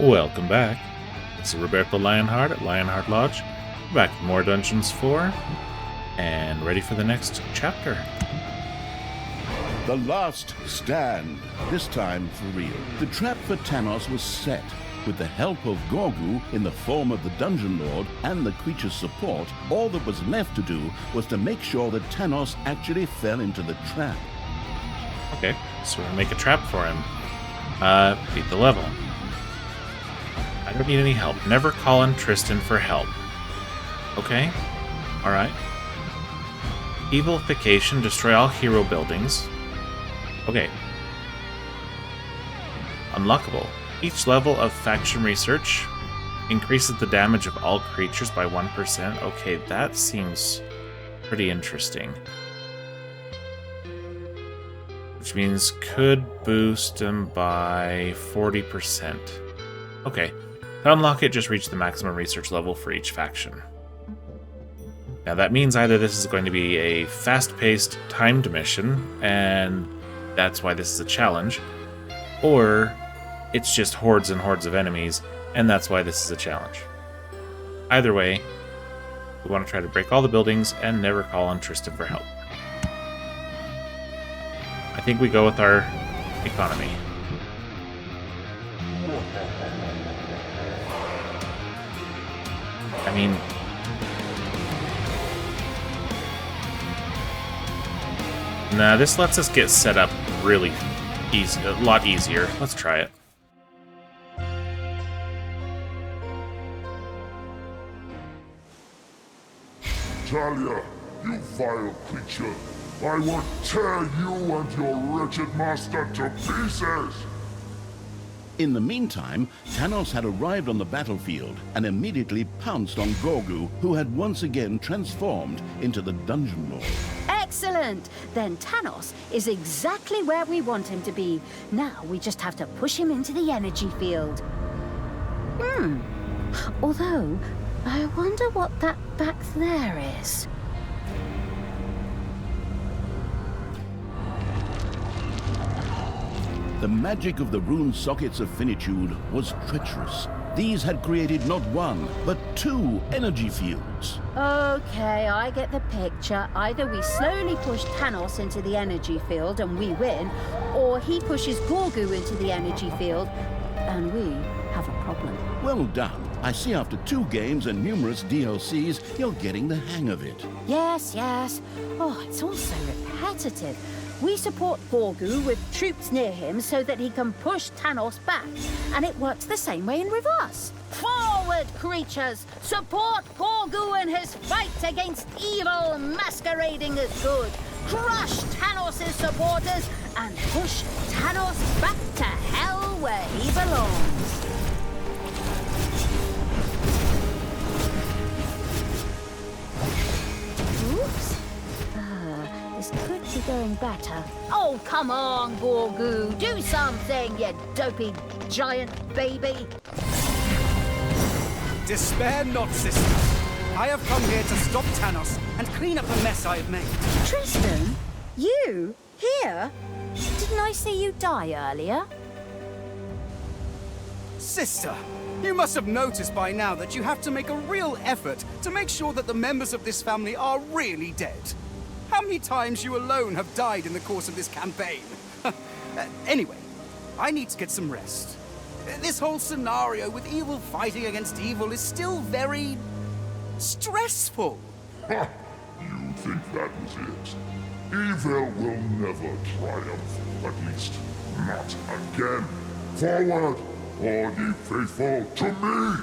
Welcome back. This is Roberto Lionheart at Lionheart Lodge. We're back with more Dungeons 4, and ready for the next chapter. The last stand, this time for real. The trap for Tanos was set. With the help of Gorgu in the form of the Dungeon Lord and the creature's support, all that was left to do was to make sure that Tanos actually fell into the trap. Okay, so we're gonna make a trap for him. Beat the level. I don't need any help. Never call on Tristan for help. Okay, alright. Evilification, destroy all hero buildings. Okay. Unlockable. Each level of faction research increases the damage of all creatures by 1%. Okay, that seems pretty interesting. Which means could boost them by 40%. Okay. To unlock it, just reach the maximum research level for each faction. Now that means either this is going to be a fast-paced, timed mission, and that's why this is a challenge, or it's just hordes and hordes of enemies, and that's why this is a challenge. Either way, we want to try to break all the buildings and never call on Tristan for help. I think we go with our economy. I mean, nah, this lets us get set up really easy, a lot easier. Let's try it. Talia, you vile creature! I will tear you and your wretched master to pieces! In the meantime, Tanos had arrived on the battlefield and immediately pounced on Gorgu, who had once again transformed into the Dungeon Lord. Excellent! Then Tanos is exactly where we want him to be. Now we just have to push him into the energy field. Although, I wonder what that back there is. The magic of the rune sockets of finitude was treacherous. These had created not one, but two energy fields. Okay, I get the picture. Either we slowly push Tanos into the energy field and we win, or he pushes Gorgu into the energy field and we have a problem. Well done. I see after 2 games and numerous DLCs, you're getting the hang of it. Yes. Oh, it's all so repetitive. We support Gorgu with troops near him so that he can push Tanos back. And it works the same way in reverse. Forward, creatures! Support Gorgu in his fight against evil masquerading as good. Crush Tanos' supporters and push Tanos back to hell where he belongs. Oops. This could be going better. Oh, come on, Gorgu. Do something, you dopey giant baby. Despair not, sister. I have come here to stop Tanos and clean up the mess I have made. Tristan? You? Here? Didn't I see you die earlier? Sister, you must have noticed by now that you have to make a real effort to make sure that the members of this family are really dead. How many times you alone have died in the course of this campaign? Anyway, I need to get some rest. This whole scenario with evil fighting against evil is still very stressful. Ha! You think that was it? Evil will never triumph, at least not again. Forward, all ye faithful, to me!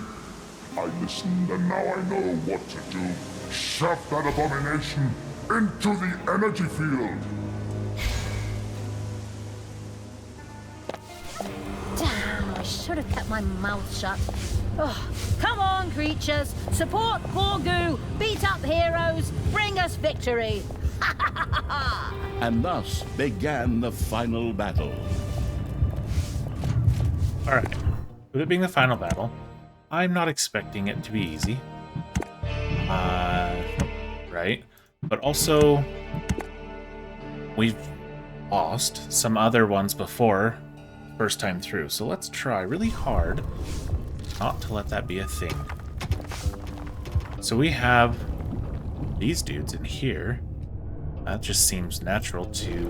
I listened and now I know what to do. Shove that abomination into the energy field. Damn, I should have kept my mouth shut. Oh, come on, creatures. Support Gorgu. Beat up heroes. Bring us victory. And thus began the final battle. Alright. With it being the final battle, I'm not expecting it to be easy. Right? But also, we've lost some other ones before first time through, so let's try really hard not to let that be a thing. So we have these dudes in here. That just seems natural to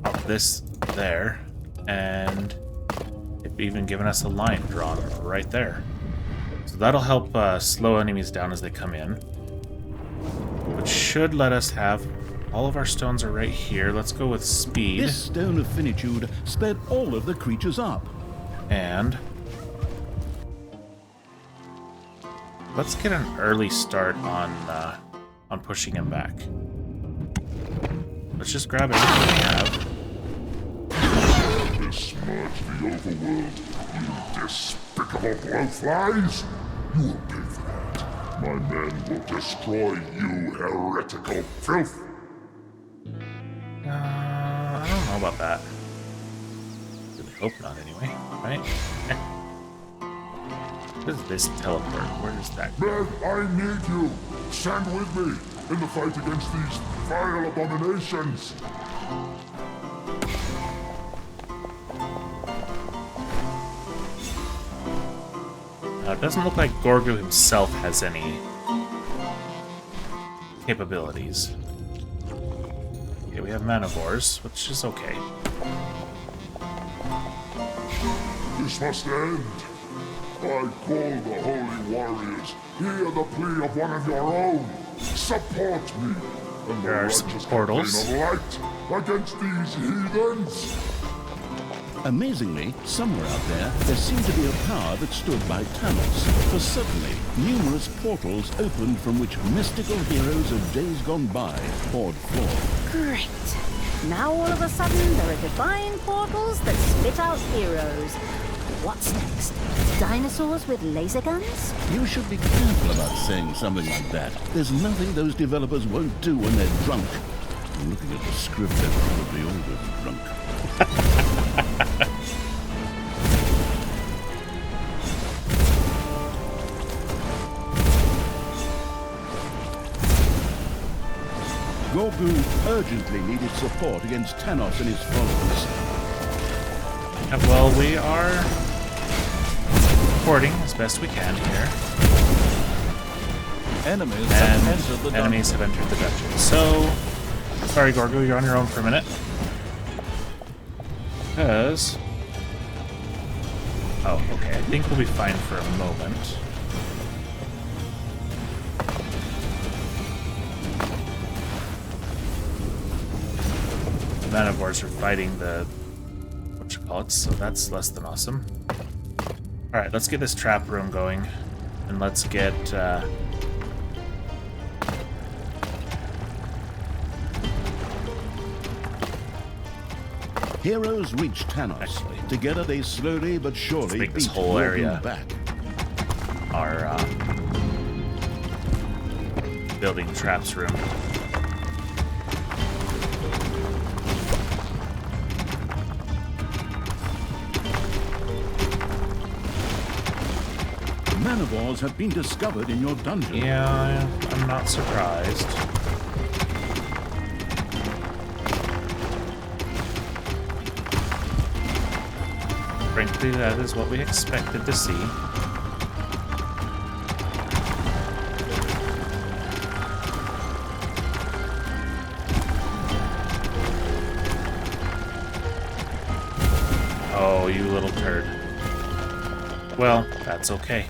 pop this there, and it's even given us a line drawn right there. So that'll help slow enemies down as they come in, which should let us have all of our stones are right here. Let's go with speed. This stone of finitude sped all of the creatures up. And let's get an early start on pushing him back. Let's just grab everything we have. Besmirch the overworld, you despicable blowflies! You will pay for that. My men will destroy you, heretical filth! I don't know about that. Really hope not, anyway. Right? What is this teleport? Where is that? Men, I need you! Stand with me in the fight against these vile abominations! It doesn't look like Gorgu himself has any capabilities. Okay, we have manivores, which is okay. This must end. I call the holy warriors. Hear the plea of one of your own. Support me. And the There are some righteous portals. campaign of light against these heathens. Amazingly, somewhere out there seemed to be a power that stood by Tanos, for suddenly numerous portals opened from which mystical heroes of days gone by poured forth. Great. Now all of a sudden there are divine portals that spit out heroes. What's next? Dinosaurs with laser guns? You should be careful about saying something like that. There's nothing those developers won't do when they're drunk. Looking at the script, they're probably always drunk. Gorgu urgently needed support against Tanos and his followers. Well, we are supporting as best we can here. Enemies have entered the And dungeon. enemies have entered the dungeon. So, sorry Gorgu, you're on your own for a minute. Because... oh, okay, I think we'll be fine for a moment. The manivores are fighting the... whatchamacallits, so that's less than awesome. Alright, let's get this trap room going. And let's get... Heroes reach Tanos. Actually, Together they slowly but surely make this beat whole Gorgu area back. our building traps room. Manivores have been discovered in your dungeon. Yeah, I'm not surprised. Frankly, that is what we expected to see. Oh, you little turd. Well, that's okay.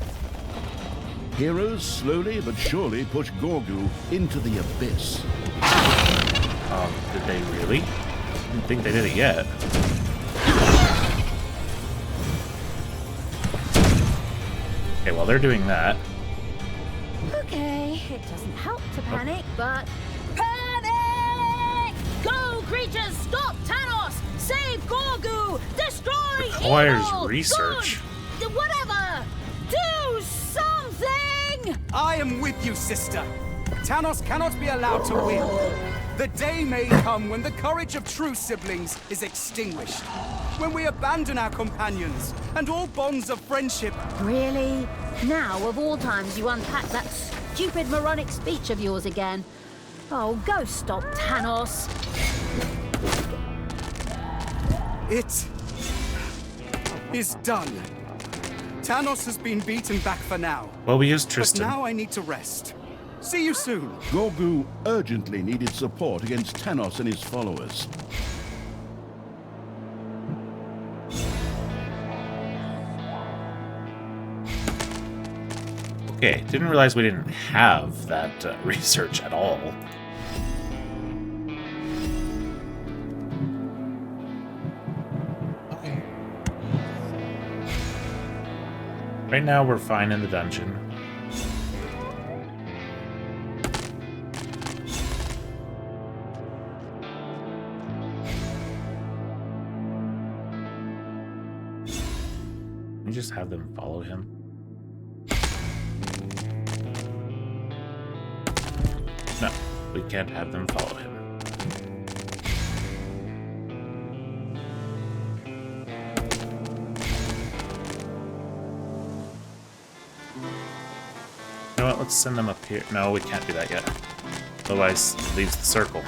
Heroes slowly but surely push Gorgu into the abyss. Did they really? I didn't think they did it yet. Okay, while they're doing that, Okay, it doesn't help to panic, but... Panic! Go, creatures! Stop Tanos! Save Gorgu! Destroy requires evil! research. Good! Whatever! Do something! I am with you, sister. Tanos cannot be allowed to win. The day may come when the courage of true siblings is extinguished. When we abandon our companions and all bonds of friendship. Really? Now, of all times, you unpack that stupid moronic speech of yours again. Oh, go stop Tanos. It is done. Tanos has been beaten back for now. Well, we used But Tristan. now I need to rest. See you soon. Gorgu urgently needed support against Tanos and his followers. Okay, didn't realize we didn't have that research at all. Okay. Right now we're fine in the dungeon. Can we just have them follow him? No, we can't have them follow him. You know what? Let's send them up here. No, we can't do that yet. Otherwise, it leaves the circle.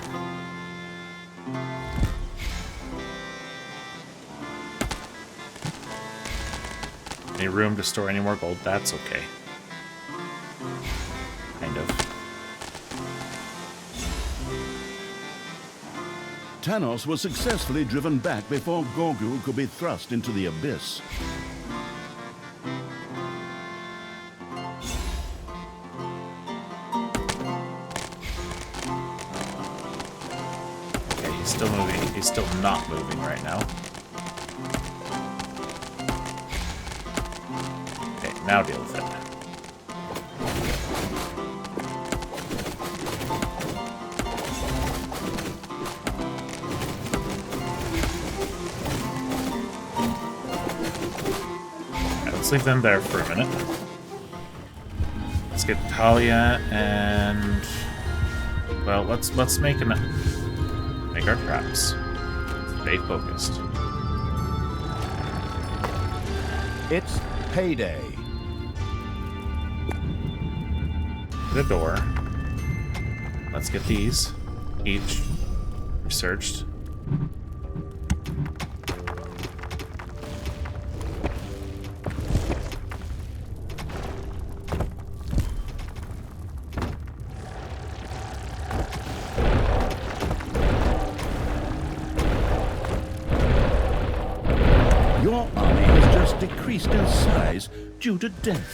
Any room to store any more gold? That's okay. Kind of. Tanos was successfully driven back before Gorgu could be thrust into the abyss. Okay, he's still moving. He's still not moving right now. Okay, now deal with it. Let's leave them there for a minute. Let's get Talia and well, let's make our traps. Stay focused. It's payday. The door. Let's get these each researched. Your army has just decreased in size due to death.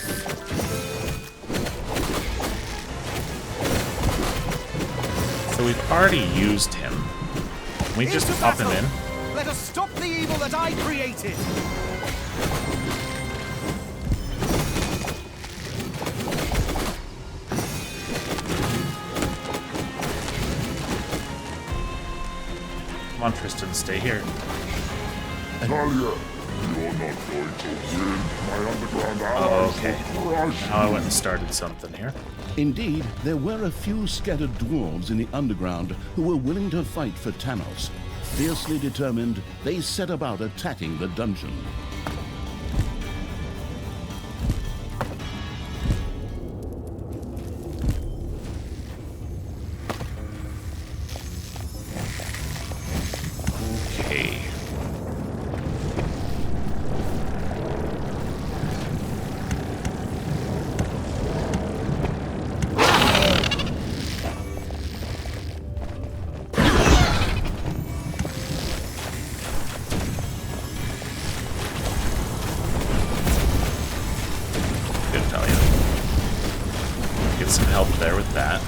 So we've already used him. Can we just Into pop him battle! in? Let us stop the evil that I created! Come on, Tristan, stay here. Talia, you're not going to win. My underground allies Oh, okay. will crush Now I you. went and started something here. Indeed, there were a few scattered dwarves in the underground who were willing to fight for Tanos. Fiercely determined, they set about attacking the dungeon. Okay. Good, Talia. Get some help there with that.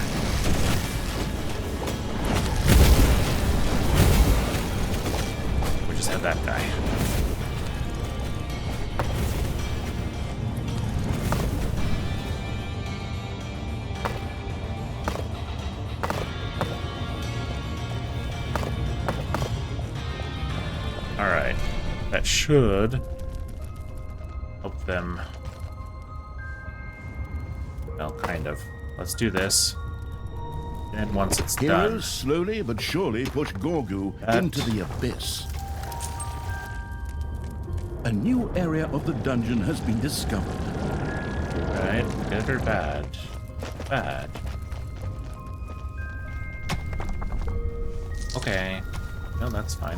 We just have that guy. Alright. That should help them. Well, kind of. Let's do this. And once it's done. Heroes slowly but surely push Gorgu into the abyss. A new area of the dungeon has been discovered. Right? Good or bad? Bad. Okay. No, that's fine.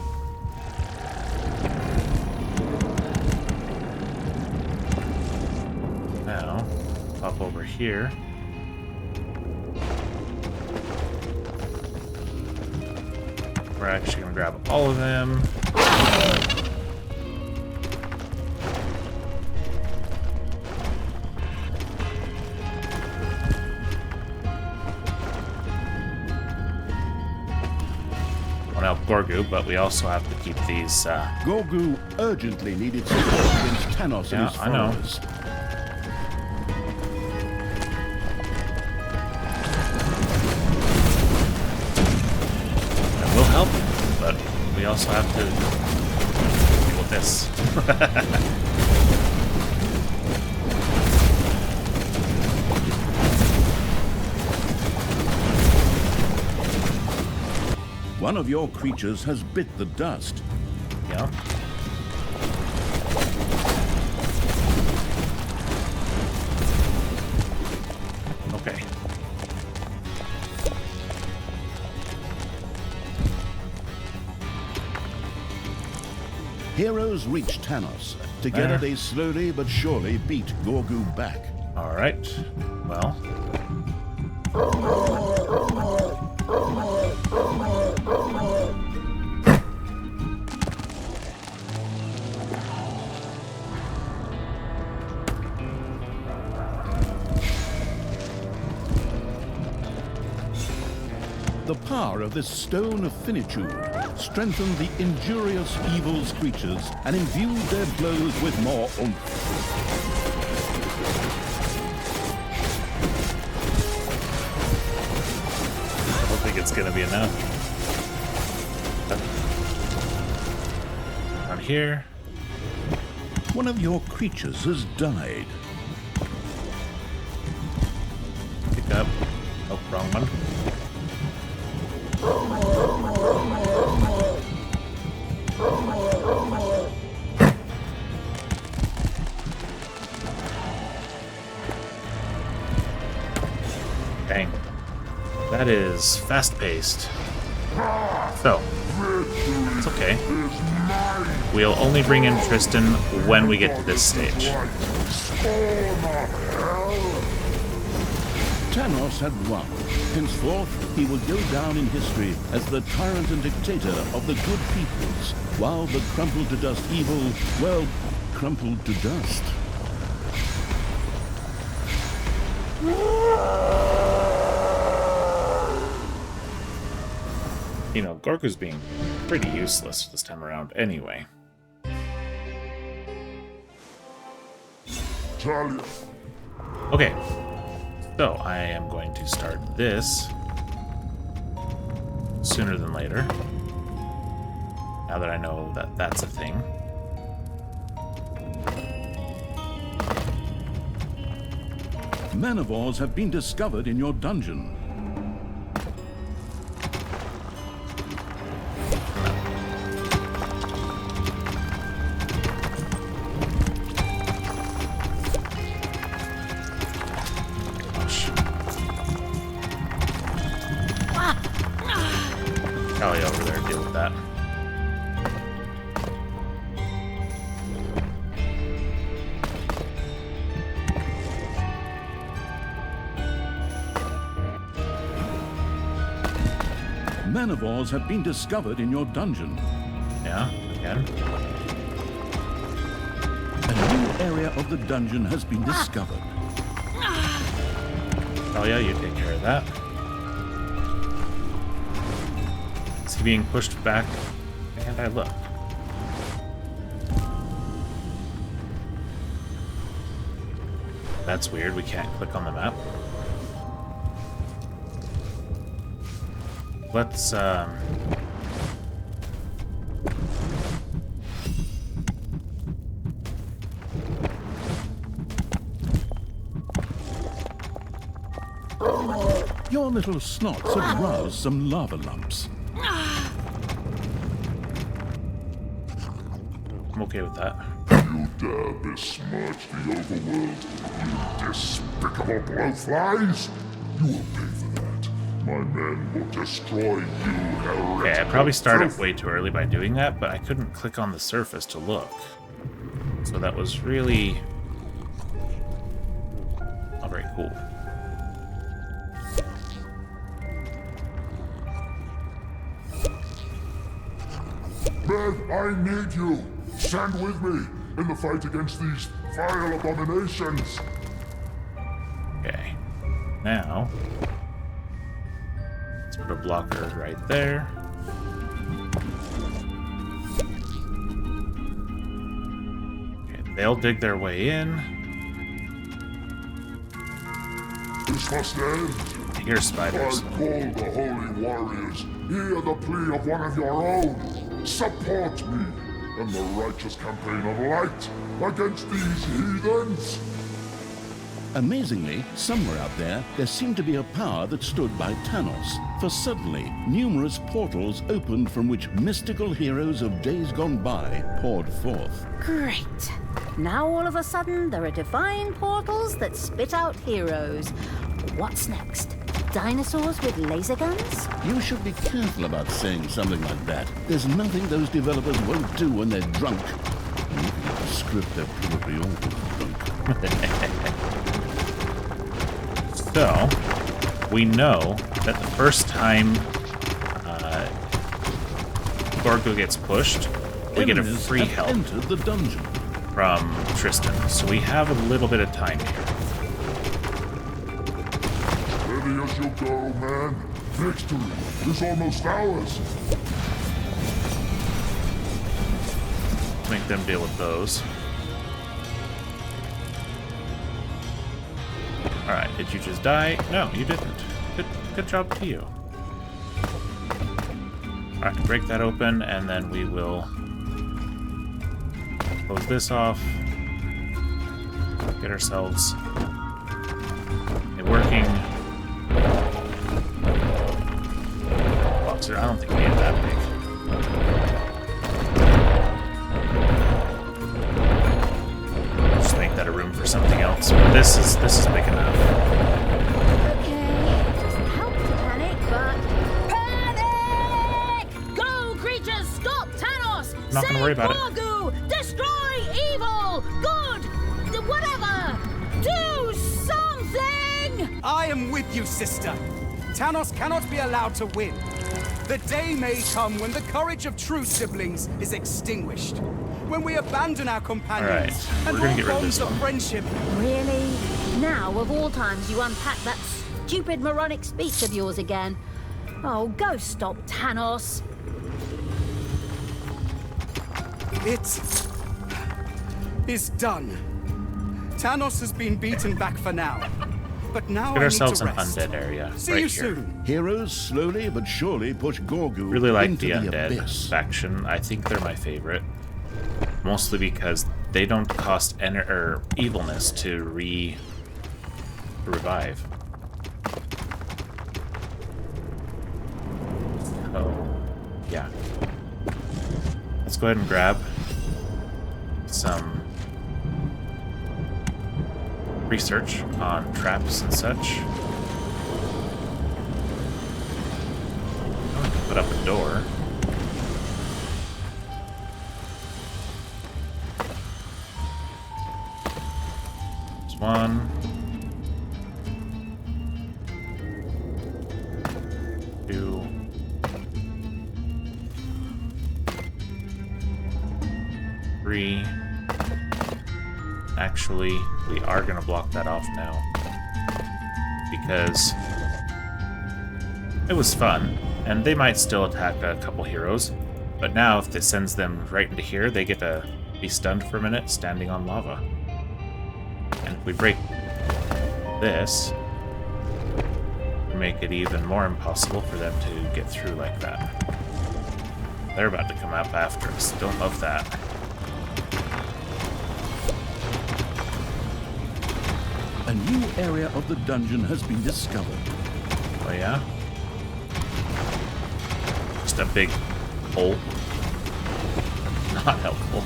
hop over here. We're actually going to grab all of them. Want to help Gorgu, but we also have to keep these... Gorgu urgently needed support against Tanos and his I know. followers. That will help, but we also have to deal with this. One of your creatures has bit the dust. Yeah. Okay. Heroes reach Tanos. Together There. they slowly but surely beat Gorgu back. All right. Well. The power of this stone of finitude strengthened the injurious evil's creatures and imbued their blows with more oomph. I don't think it's gonna be enough. On here. One of your creatures has died. Pick up. Oh, wrong one. Dang. That is fast-paced. So, it's okay. We'll only bring in Tristan when we get to this stage. Tanos had won. Henceforth, he will go down in history as the tyrant and dictator of the good peoples, while the crumpled-to-dust evil, well, crumpled to dust. You know, Gorgu's being pretty useless this time around anyway. Talia, Okay. So, I am going to start this sooner than later. Now that I know that that's a thing. Manivores have been discovered in your dungeon. Callie over there, deal with that. Manivores have been discovered in your dungeon. Yeah, again. A new area of the dungeon has been discovered. Oh yeah, you take care of that. Is he being pushed back? Can't I look? That's weird, we can't click on the map. Let's, Your little snots have roused some lava lumps. I'm okay with that. you dare besmirch the overworld, you despicable blowflies! You will pay for that. My men will destroy you, heretical Okay, I probably started filth. way too early by doing that, but I couldn't click on the surface to look. So that was really a very cool. Men, I need you. Stand with me in the fight against these vile abominations. Okay. Now, let's put a blocker right there. Okay, they'll dig their way in. This must end. Here's spiders. I call the holy warriors. Hear the plea of one of your own. Support me in the righteous campaign of light against these heathens. Amazingly, somewhere out there seemed to be a power that stood by Tanos. For suddenly, numerous portals opened from which mystical heroes of days gone by poured forth. Great. Now all of a sudden, there are divine portals that spit out heroes. What's next? Dinosaurs with laser guns? You should be careful about saying something like that. There's nothing those developers won't do when they're drunk. And looking at the script, they're probably all drunk. So, we know that the first time Gorgo gets pushed, we get a Enemies free have help entered the dungeon. from Tristan. So we have a little bit of time here. Ready as you go, man. Victory is almost ours. Make them deal with those. Alright, did you just die? No, you didn't. Good job to you. Alright, break that open, and then we will close this off. Get ourselves it working. Boxer, I don't think we need that big. Just make that a room for something else. But this is big enough. Okay, it doesn't help to panic, but... Panic! Go, creatures! Stop Tanos! I'm not gonna worry about it. Gorgu! Destroy evil! Good! Whatever! Do something! I am with you, sister. Tanos cannot be allowed to win. The day may come when the courage of true siblings is extinguished. When we abandon our companions Alright, and we're gonna all get rid of bonds this of one. friendship. Really? Now, of all times, you unpack that stupid moronic speech of yours again. Oh, go stop Tanos. It is done. Tanos has been beaten back for now. But now Get I ourselves need an to rest. undead area See right you here. soon. Heroes slowly but surely push Gorgu Really like into the the undead abyss. faction. I think they're my favorite. Mostly because they don't cost evilness to revive. So, yeah. Let's go ahead and grab some research on traps and such. Put up a door. There's one. 2. 3. Actually, we are going to block that off now. Because it was fun. And they might still attack a couple heroes. But now, if it sends them right into here, they get to be stunned for a minute, standing on lava. And if we break this, make it even more impossible for them to get through like that. They're about to come up after us. Don't love that. A new area of the dungeon has been discovered. Oh yeah? Just a big hole. Not helpful.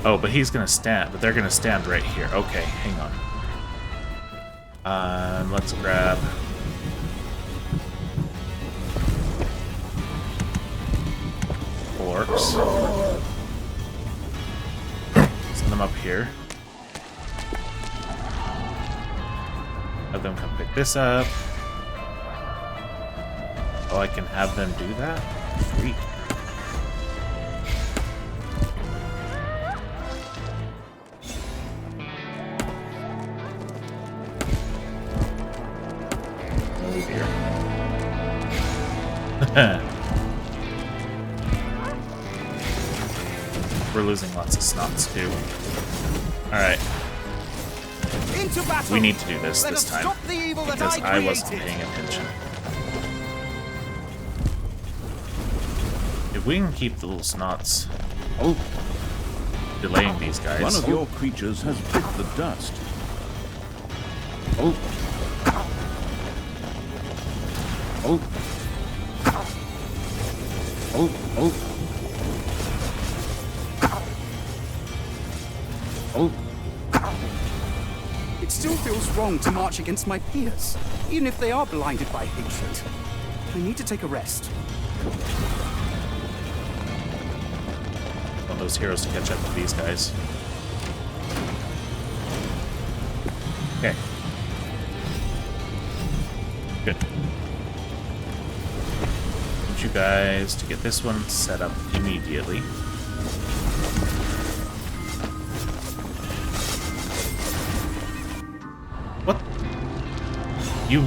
Oh, but he's gonna stand, but they're gonna stand right here. Okay, hang on. Let's grab spiders. Send them up here. Have them come pick this up. Oh, I can have them do that? Sweet. We're losing lots of snots too. Alright. Into battle. We need to do this Let this us time. stop the evil that Because I wasn't created. paying attention. If we can keep the little snots delaying these guys. One of your creatures has bit the dust. Oh. It still feels wrong to march against my peers, even if they are blinded by hatred. I need to take a rest. Want those heroes to catch up to these guys. Okay. Good. Need you guys to get this one set up immediately. What? You...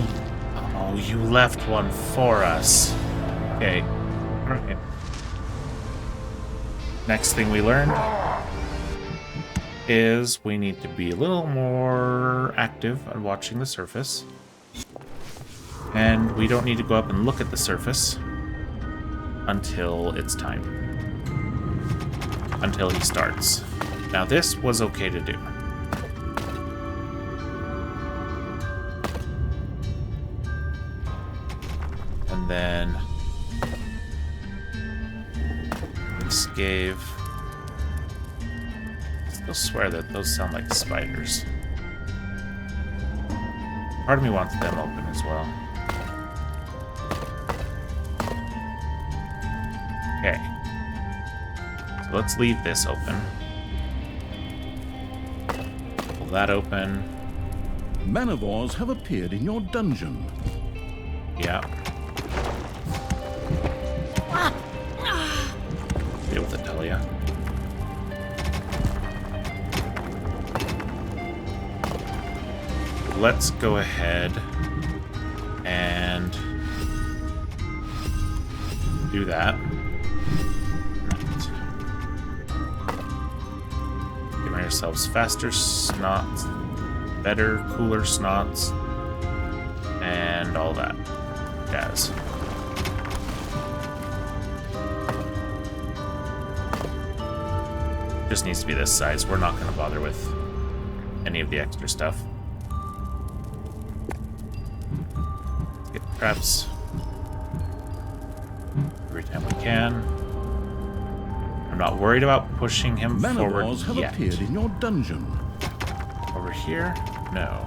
Oh, you left one for us. Okay. Alright. Next thing we learn is we need to be a little more active on watching the surface. And we don't need to go up and look at the surface until it's time. Until he starts. Now this was okay to do. And then this gave... I still swear that those sound like spiders. Part of me wants them open as well. Okay. So let's leave this open. Pull that open. Manivores have appeared in your dungeon. Yeah. Deal with it, Talia. Let's go ahead and do that. Giving ourselves faster snots, better, cooler snots, and all that jazz. Just needs to be this size. We're not going to bother with any of the extra stuff. Let's get traps every time we can. I'm not worried about pushing him forward Manivores have yet. appeared in your dungeon. Over here? No.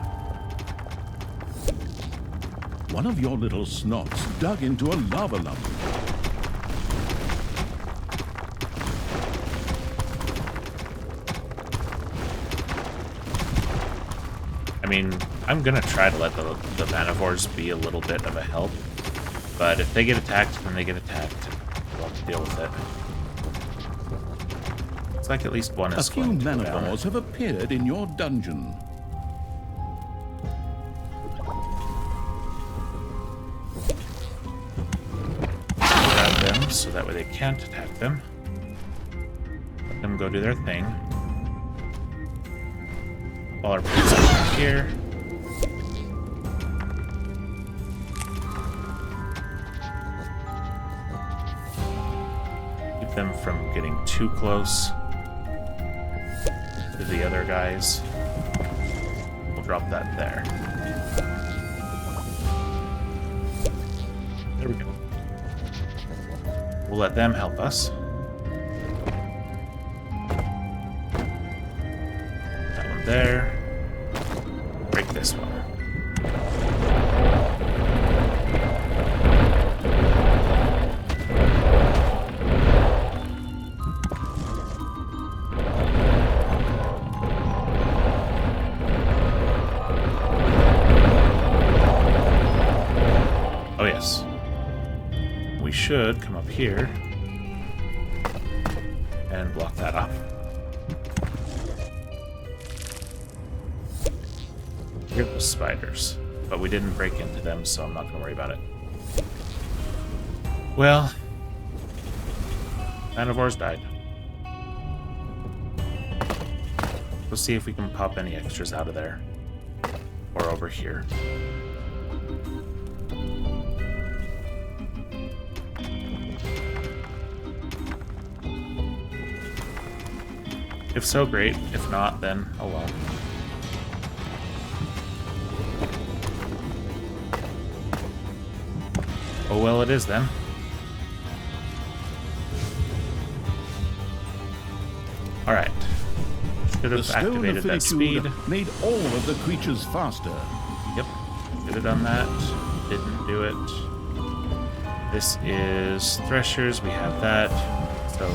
One of your little snots dug into a lava lump. I mean, I'm gonna try to let the Manivores be a little bit of a help, but if they get attacked, then they get attacked. We'll have to deal with it. Looks like at least one A is few going to go down. Manivores have appeared in your dungeon. Grab them so that way they can't attack them. Let them go do their thing. While our priest is here. Keep them from getting too close to the other guys. We'll drop that there. There we go. We'll let them help us. That one there. Break this one. should come up here and block that off. Here are the spiders, but we didn't break into them, so I'm not going to worry about it. Well, Manivores died. Let's see if we can pop any extras out of there. Or over here. If so, great. If not, then oh well. Oh well, it is then. Alright. Should The have stone activated that speed. affinitude made all of the creatures faster. Yep. Should have done that. Didn't do it. This is Threshers. We have that. So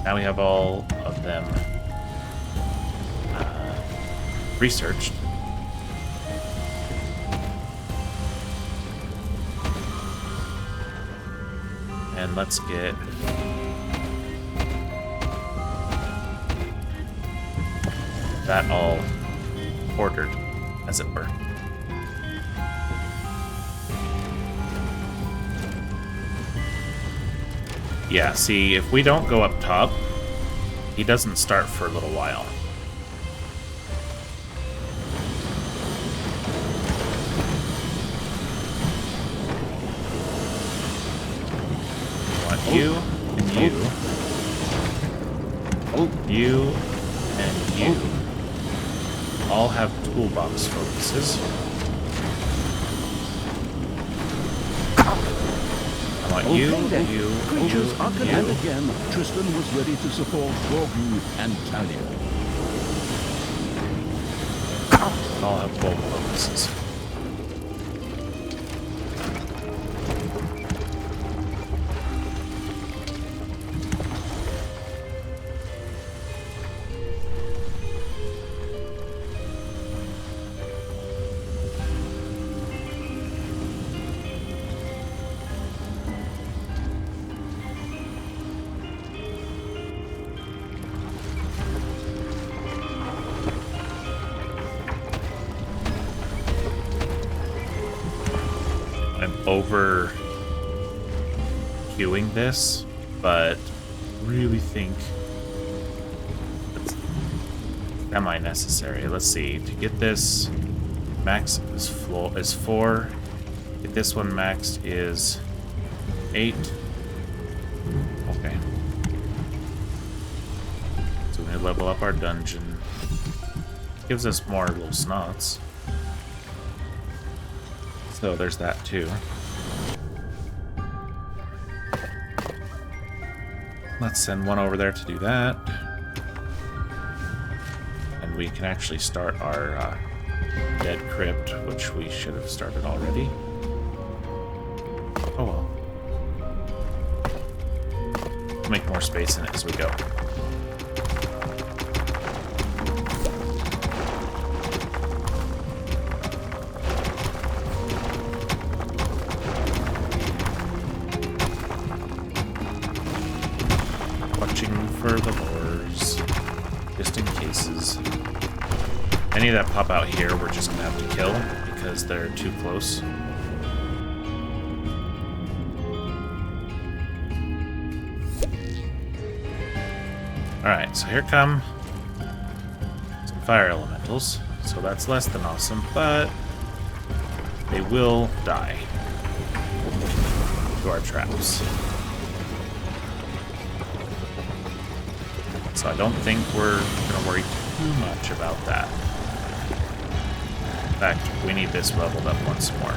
now we have all of them researched. And let's get that all ordered, as it were. Yeah, see, if we don't go up top, he doesn't start for a little while. You, and you, you, and you all have toolbox focuses. I want you, Creatures you, are and and you. again, Tristan was ready to support Gorgu and Talia. All have both focuses. Over queuing this, but really think it's semi-necessary. Let's see. To get this max is 4. Get this one maxed is 8. Okay. So we level up our dungeon. Gives us more little snots. So there's that too. Let's send one over there to do that. And we can actually start our dead crypt, which we should have started already. Oh well. Make more space in it as we go. For the lures, just in cases. Any that pop out here, we're just gonna have to kill because they're too close. Alright, so here come some fire elementals. So that's less than awesome, but they will die to our traps. So I don't think we're going to worry too much about that. In fact, we need this leveled up once more.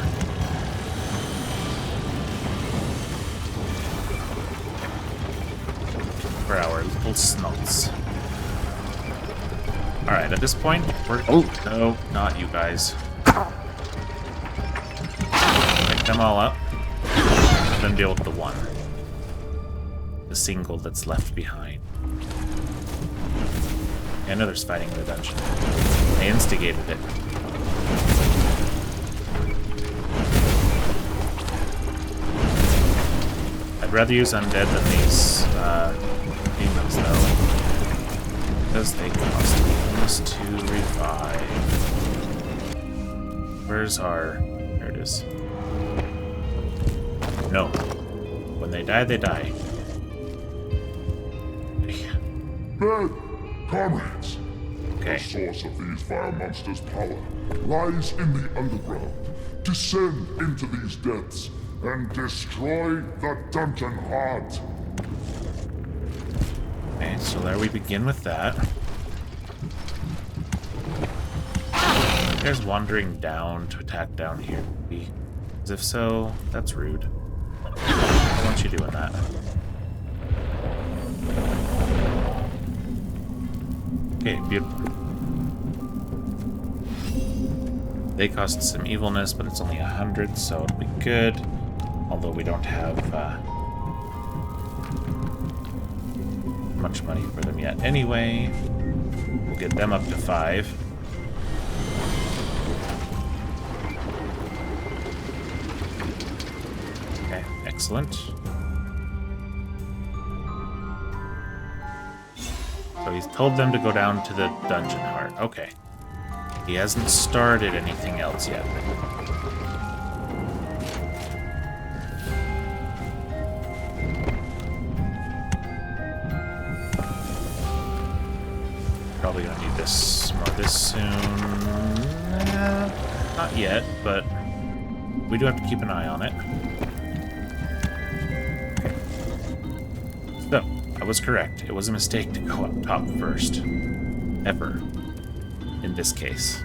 For our little snots. Alright, at this point, we're... No, not you guys. Pick them all up. Then deal with the one. The single that's left behind. I know there's fighting in the dungeon. I instigated it. rather use undead than these demons, though, because they cost evilness to revive. Where's our... There it is. No. When they die, they die. Bed, comrades. Okay. The source of these vile monsters' power lies in the underground. Descend into these depths and destroy the dungeon heart. Okay, so there we begin with that. You guys wandering down to attack down here? Because if so, that's rude. I don't want you doing that. Okay, beautiful. They cost some evilness, but it's only 100, so it'll be good. Although we don't have much money for them yet. Anyway, we'll get them up to 5. Okay, excellent. So he's told them to go down to the dungeon heart. Okay. He hasn't started anything else yet. Probably gonna need this more this soon. Not yet, but we do have to keep an eye on it. Okay. So, I was correct. It was a mistake to go up top first. Ever. In this case.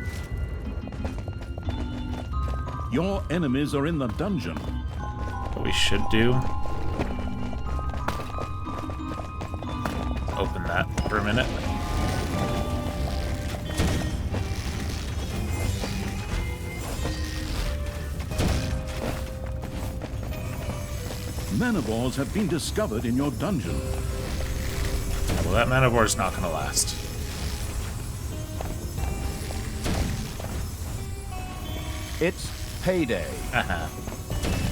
Your enemies are in the dungeon. What we should do... Open that for a minute. Manivores have been discovered in your dungeon. Well, that manivore is not going to last. It's payday.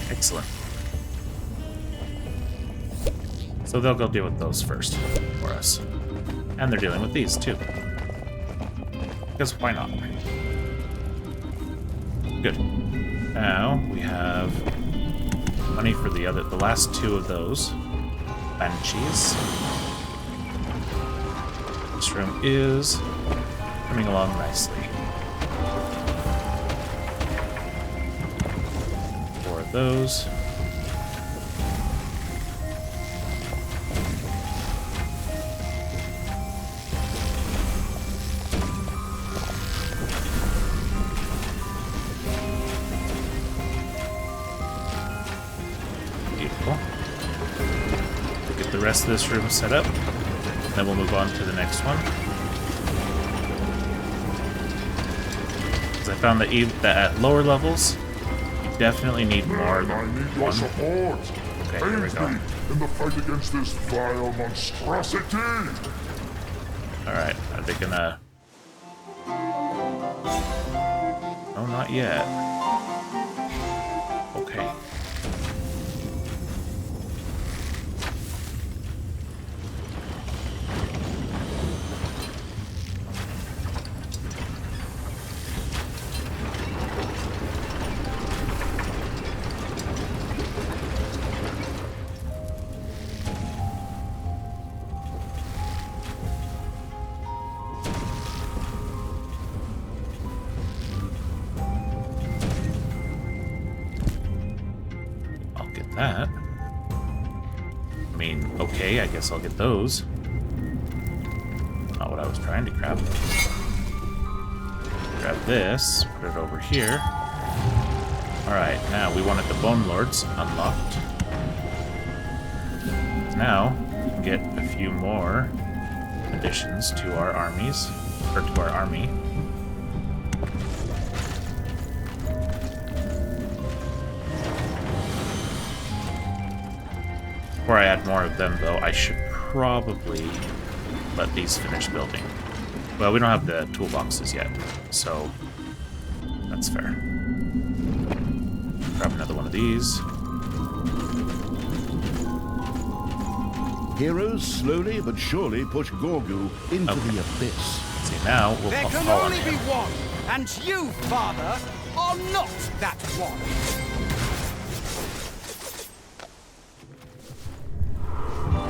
Excellent. So they'll go deal with those first for us. And they're dealing with these too. Because why not? Good. Now we have money for the last 2 of those. Banshees. This room is coming along nicely. 4 of those. Get the rest of this room set up, then we'll move on to the next one. Because I found that at lower levels, you definitely need more Men, I than need your one. support. Okay, here we Aid go. me in the fight against this vile monstrosity. Alright, are they gonna... Oh, not yet. Okay. That. I mean, okay, I guess I'll get those. Not what I was trying to grab. Grab this, put it over here. Alright, now we wanted the Bone Lords unlocked. Now, we can get a few more additions to our armies, or to our army. Before I add more of them, though, I should probably let these finish building. Well, we don't have the toolboxes yet, so that's fair. Grab another one of these. Heroes slowly but surely push Gorgu into the abyss. See, now we'll There can call on only be him. one, and you, Father, are not that one.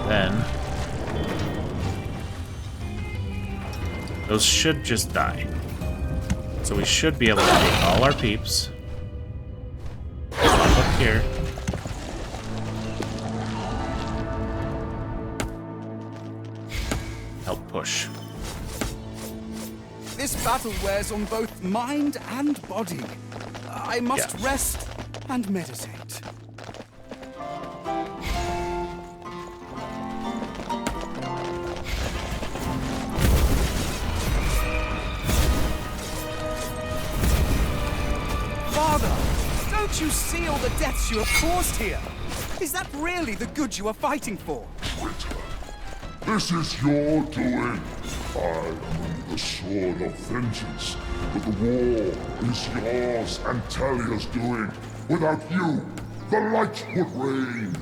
Then those should just die. So we should be able to take all our peeps. Up here. Help push. This battle wears on both mind and body. I must Yeah. rest and meditate. Father, don't you see all the deaths you have caused here? Is that really the good you are fighting for? Traitor. This is your doing. I am the sword of vengeance, but the war is yours and Talia's doing. Without you, the light would reign,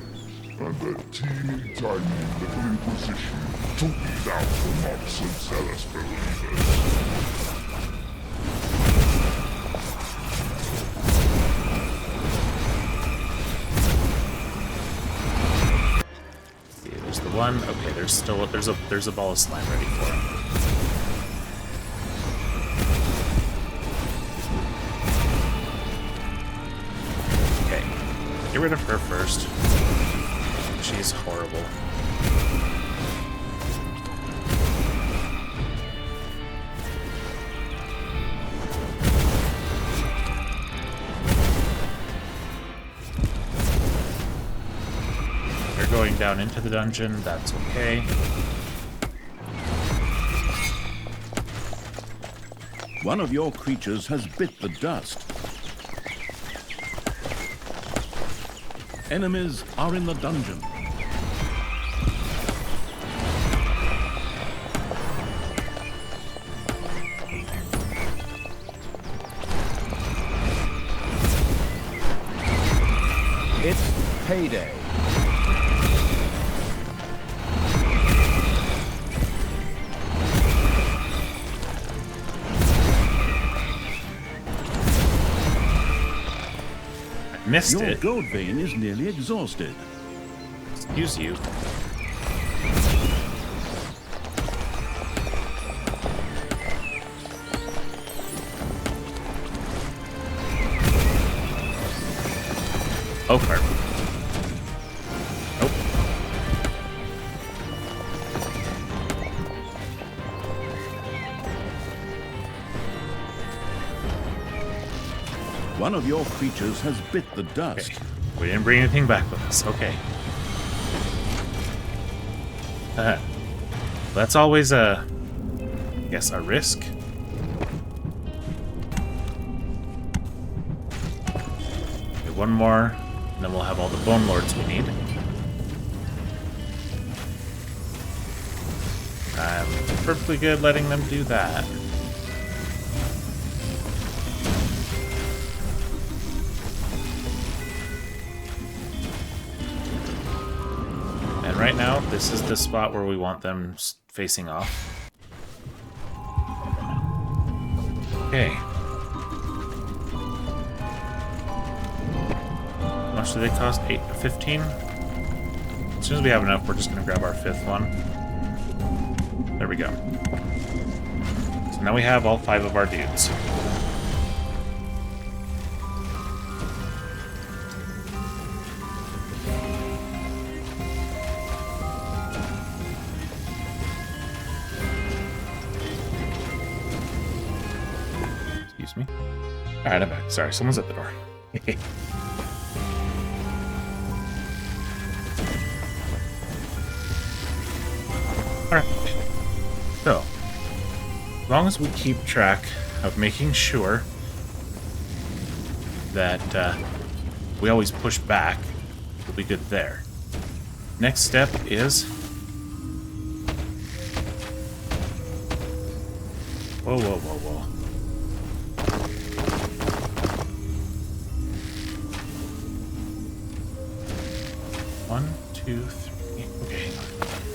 and the teeny tiny little Inquisition to weed out the mobs and zealous believers. See, there's the one. Okay, there's a ball of slime ready for him. Okay, get rid of her first. She's horrible. They're going down into the dungeon. That's okay. One of your creatures has bit the dust. Enemies are in the dungeon. It's payday. Missed Your it. gold vein is nearly exhausted. Excuse you. Oh, perfect. Nope. One of your creatures has bit the dust. Okay. We didn't bring anything back with us. Okay. That's always a, I guess, a risk. Okay, one more, and then we'll have all the Bone Lords we need. I'm perfectly good letting them do that. And right now, this is the spot where we want them facing off. Okay. How much do they cost? 15? As soon as we have enough, we're just going to grab our 5th one. There we go. So now we have all 5 of our dudes. Excuse me. Alright, I'm back. Sorry, someone's at the door. Alright. So, as long as we keep track of making sure that we always push back, we'll be good there. Next step is... Whoa, whoa, whoa, whoa. One, two, three. Okay, hang on.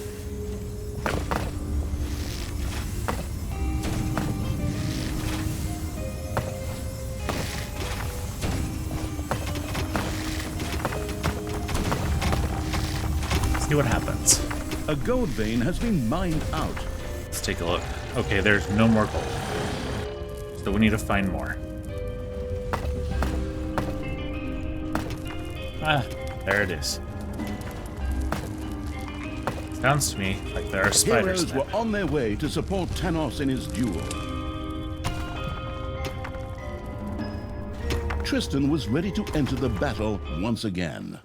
See what happens. A gold vein has been mined out. Let's take a look. Okay, there's no more gold. So we need to find more. Ah, there it is. Sounds to me like there are spiders Heroes were on their way to support Tanos in his duel. Tristan was ready to enter the battle once again.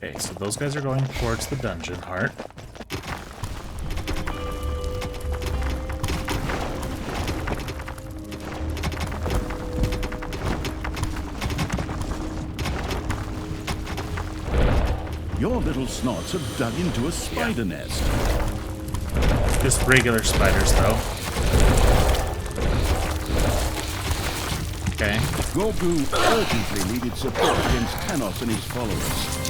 Okay, so those guys are going towards the dungeon heart. Your little snots have dug into a spider nest. Just regular spiders, though. Okay. Gorgu urgently needed support against Tanos and his followers.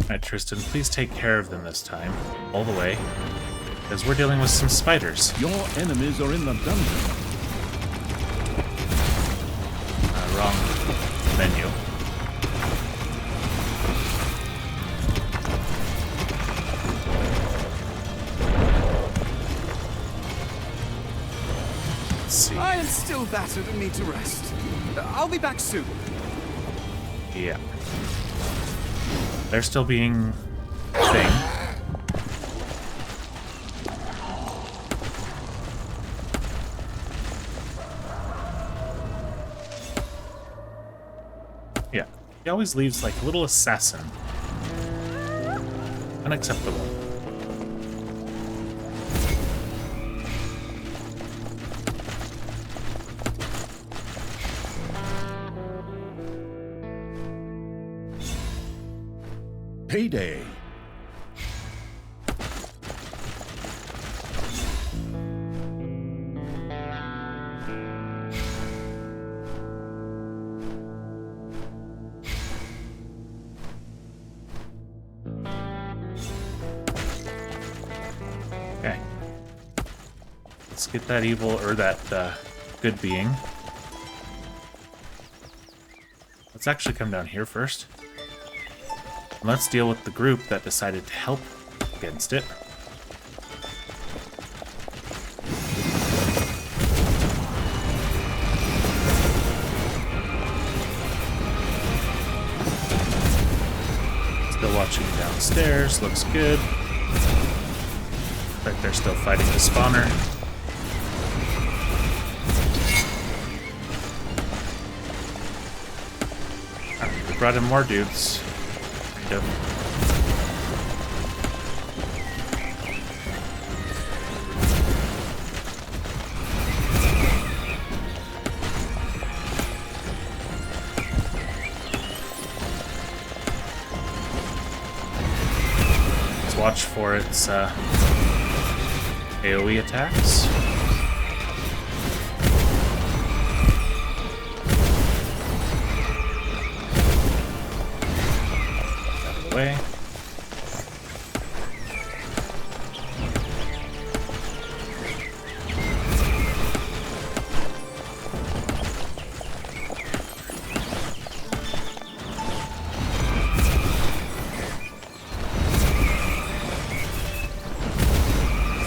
Alright, Tristan, please take care of them this time. All the way. Because we're dealing with some spiders. Your enemies are in the dungeon. Wrong menu. Let's see. I am still battered and need to rest. I'll be back soon. Yeah. They're still being thing. Yeah. He always leaves like a little assassin. Unacceptable. Payday. Okay. Let's get that evil, or that good being. Let's actually come down here first. And let's deal with the group that decided to help against it. Still watching downstairs, looks good. Looks like they're still fighting the spawner. We brought in more dudes. Kind of. Let's watch for its AoE attacks. Out of the way.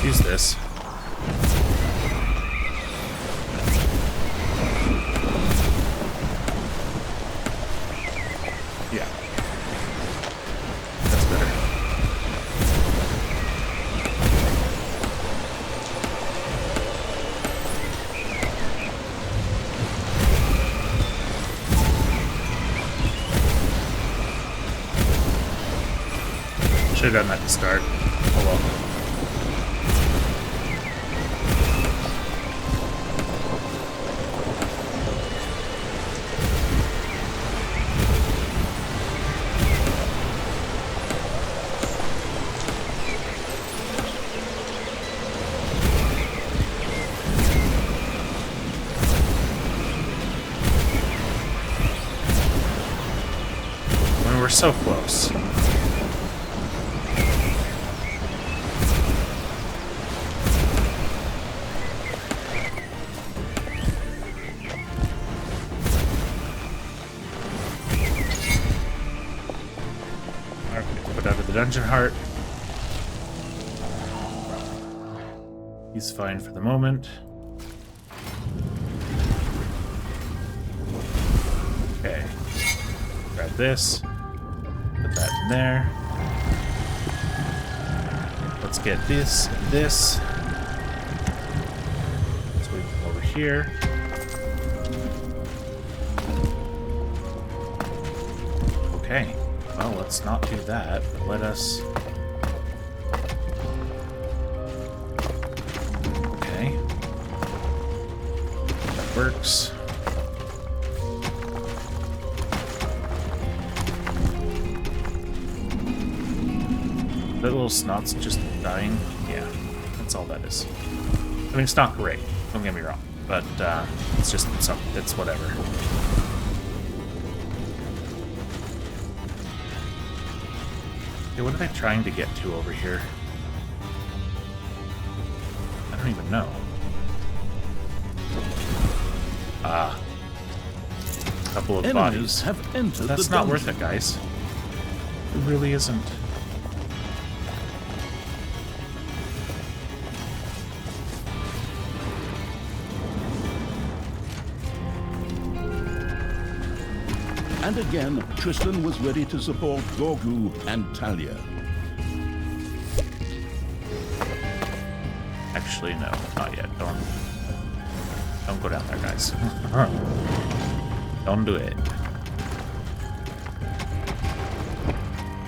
Use this. Yeah. That's better. Should have done that to start. Oh well. were so close. Alright, put out of the dungeon heart. He's fine for the moment. Okay. Grab this. Put that in there. Let's get this and this. Let's move them over here. Okay. Well, let's not do that, but let us... Okay. That works. That little snot's just dying. Yeah, that's all that is. I mean, it's not great, don't get me wrong, but it's just something. It's whatever. Okay, what are they trying to get to over here? I don't even know. Ah. A couple of Enemies bodies. have entered That's the not dungeon. worth it, guys. It really isn't. And again, Tristan was ready to support Gorgu and Talia. Actually, no, not yet. Don't go down there, guys. Don't do it.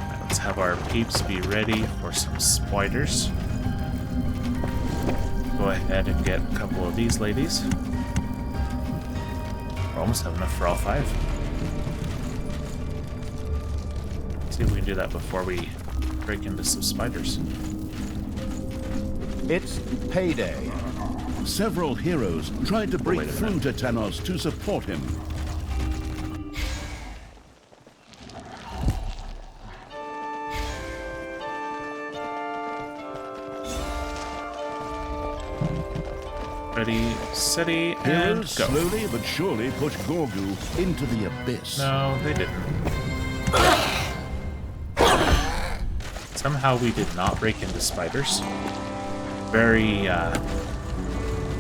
Right, let's have our peeps be ready for some spiders. Go ahead and get a couple of these ladies. We almost have enough for all 5. See if we can do that before we break into some spiders. It's payday. Several heroes tried to break Wait a through minute. to Tanos to support him. Ready, steady, and Heroes go. slowly but surely pushed Gorgu into the abyss. No, they didn't. Somehow we did not break into spiders. Very,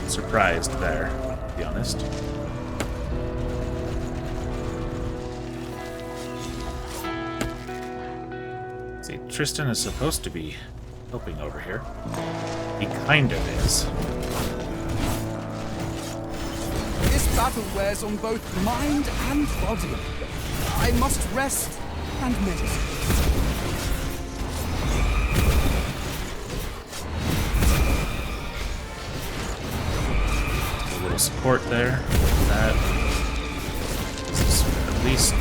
surprised there, to be honest. See, Tristan is supposed to be helping over here. He kind of is. This battle wears on both mind and body. I must rest and meditate. A little support there. That. This is at least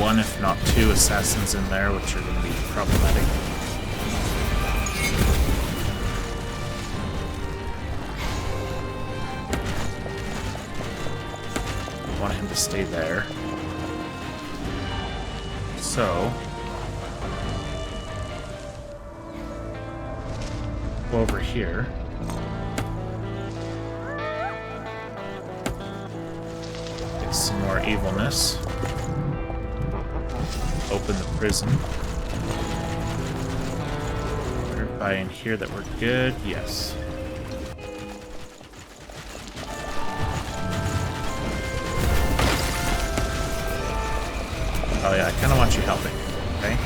1, if not 2, assassins in there, which are going to be problematic. I want him to stay there. So, go over here. Get some more evilness. Open the prison. Verify in here that we're good. Yes. Oh yeah, I kind of want you helping, okay?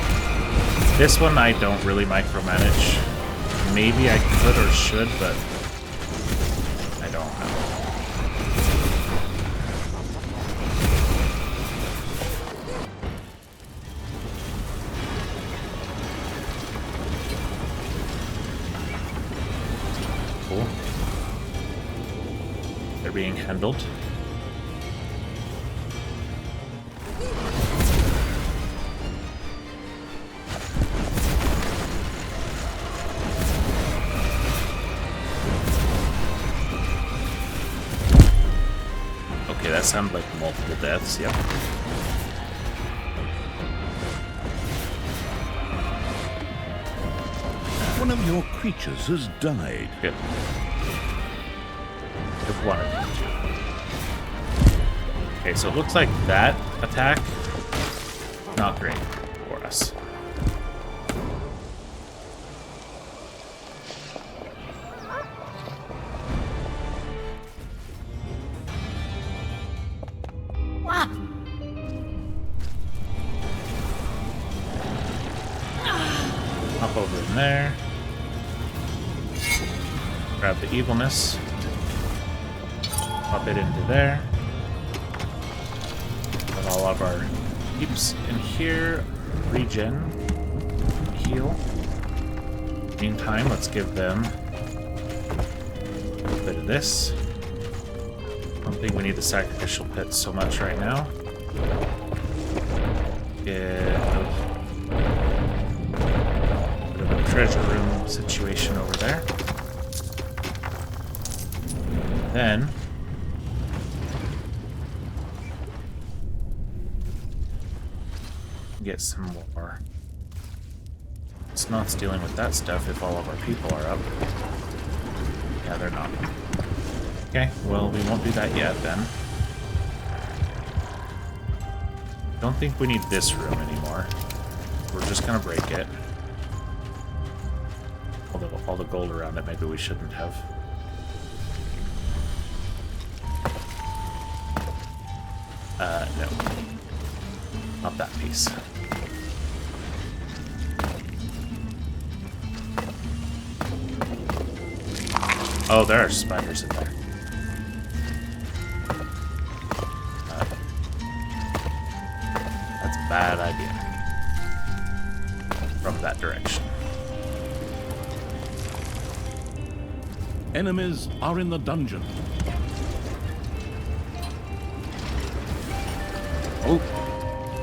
This one I don't really micromanage. Maybe I could or should, but I don't know. Cool. They're being handled. That sounded like multiple deaths, yep. One of your creatures has died. Good. Just wanted to. Okay, so it looks like that attack, not great for us. Wow. Hop over in there. Grab the evilness. Pop it into there. Put all of our peeps in here. Regen. Heal. Meantime, let's give them a little bit of this. Don't think we need the sacrificial pit so much right now. Get a bit of a treasure room situation over there. Then get some more. It's not dealing with that stuff if all of our people are up. Yeah, they're not. Okay, well, we won't do that yet then. Don't think we need this room anymore. We're just gonna break it. Although all the gold around it, maybe we shouldn't have. No. Not that piece. Oh, there are spiders in there. That's a bad idea. From that direction. Enemies are in the dungeon. Oh,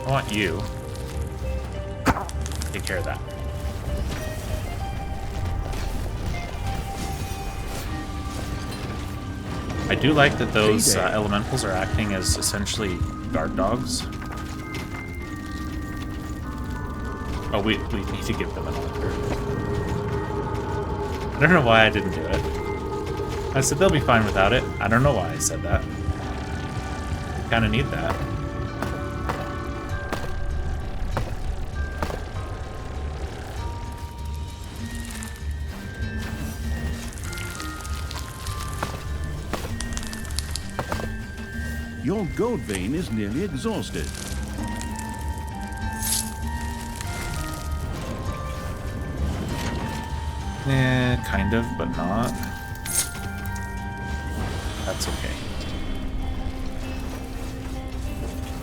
I want you. Take care of that. I do like that those elementals are acting as essentially guard dogs. Oh, we need to give them an altar. I don't know why I didn't do it. I said they'll be fine without it. I don't know why I said that. We kind of need that. Your gold vein is nearly exhausted. Kind of, but not. That's okay.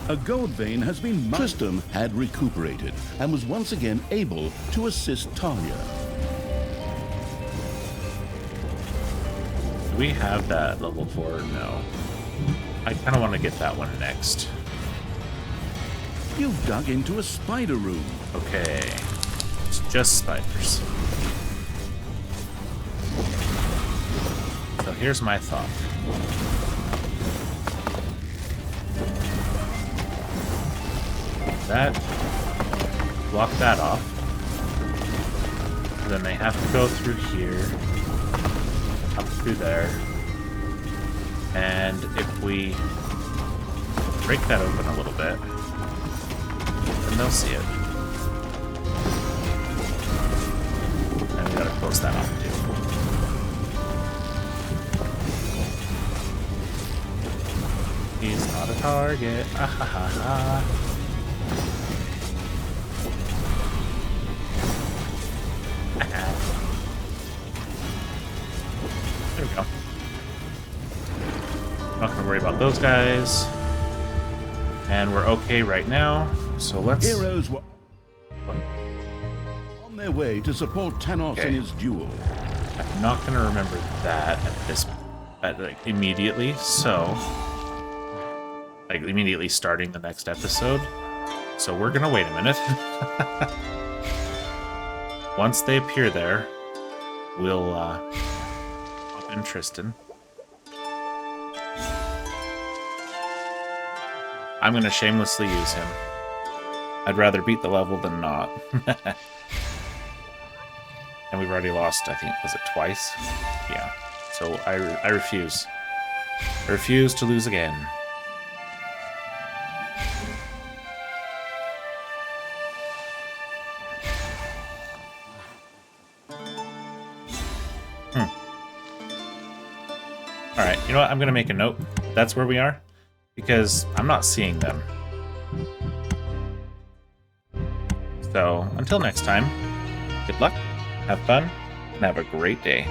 A gold vein has been... Tristram had recuperated and was once again able to assist Talia. Do we have that level 4? No. I kind of want to get that one next. You've dug into a spider room. Okay. It's just spiders. So here's my thought. That. Block that off. Then they have to go through here. Up through there. And if we break that open a little bit, then they'll see it. And we gotta close that off too. He's not a target. Ah ha ha ha. There we go. Not gonna worry about those guys. And we're okay right now. So let's... Heroes were on their way to support Tanos in his duel. I'm not gonna remember that like immediately, so like immediately starting the next episode. So we're gonna wait a minute. Once they appear there, we'll pop in Tristan. I'm gonna shamelessly use him. I'd rather beat the level than not. And we've already lost, I think, was it twice? Yeah. So I refuse. I refuse to lose again. Alright, you know what? I'm going to make a note. That's where we are. Because I'm not seeing them. So, until next time, good luck, have fun, and have a great day.